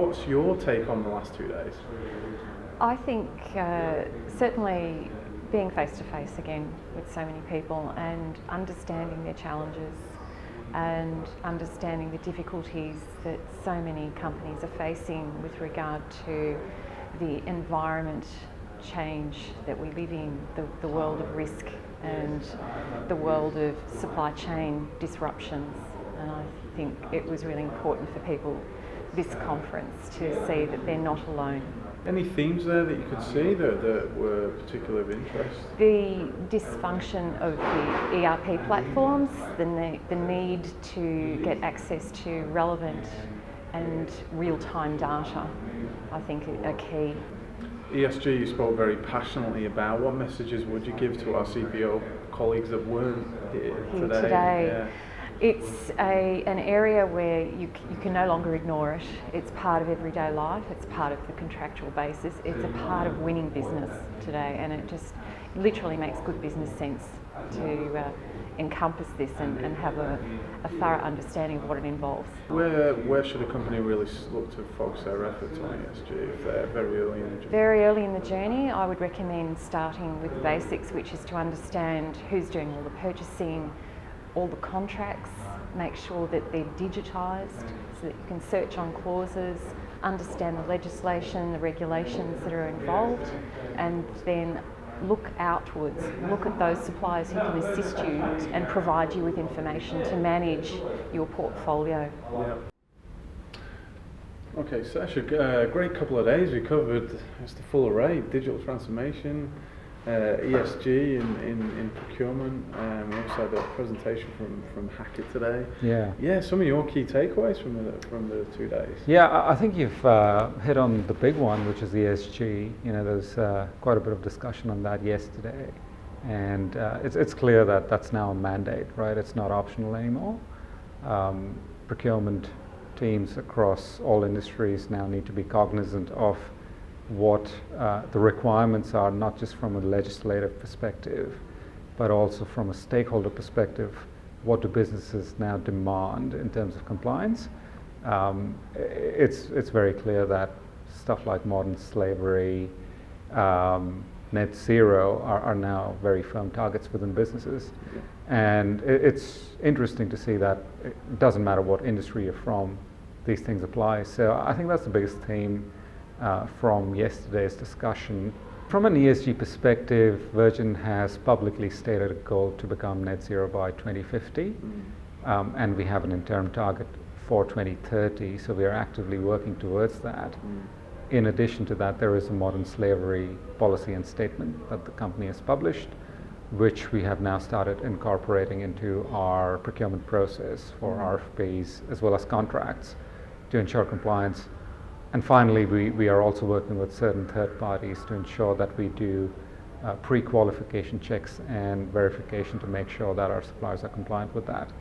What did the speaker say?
What's your take on the last 2 days? I think certainly being face to face again with so many people and understanding their challenges and understanding the difficulties that so many companies are facing with regard to the environment change that we live in, the world of risk and the world of supply chain disruptions. And I think it was really important for people this conference to see that they're not alone. Any themes there that you could see that were particularly of interest? The dysfunction of the ERP platforms, the need to get access to relevant and real-time data, I think are key. ESG you spoke very passionately about. What messages would you give to our CPO colleagues that weren't here today? Yeah. It's an area where you can no longer ignore it. It's part of everyday life, it's part of the contractual basis, it's a part of winning business today, and it just literally makes good business sense to encompass this and have a thorough understanding of what it involves. Where should a company really look to focus their efforts on ESG if they're very early in the journey? Very early in the journey, I would recommend starting with the basics, which is to understand who's doing all the purchasing, all the contracts, make sure that they're digitised so that you can search on clauses, understand the legislation, the regulations that are involved, and then look outwards, look at those suppliers who can assist you and provide you with information to manage your portfolio. Yeah. Okay, Sesh, a great couple of days. We covered just the full array: digital transformation, ESG in procurement. We also had a presentation from Hackett today. Yeah. Some of your key takeaways from the 2 days. Yeah, I think you've hit on the big one, which is ESG. There's quite a bit of discussion on that yesterday, and it's clear that that's now a mandate, right? It's not optional anymore. Procurement teams across all industries now need to be cognizant of what the requirements are, not just from a legislative perspective, but also from a stakeholder perspective. What do businesses now demand in terms of compliance? It's very clear that stuff like modern slavery, net zero are now very firm targets within businesses. And it's interesting to see that it doesn't matter what industry you're from, these things apply. So I think that's the biggest theme from yesterday's discussion. From an ESG perspective, Virgin has publicly stated a goal to become net zero by 2050, and we have an interim target for 2030, so we are actively working towards that. In addition to that, there is a modern slavery policy and statement that the company has published, which we have now started incorporating into our procurement process for RFPs as well as contracts to ensure compliance. And finally, we are also working with certain third parties to ensure that we do pre-qualification checks and verification to make sure that our suppliers are compliant with that.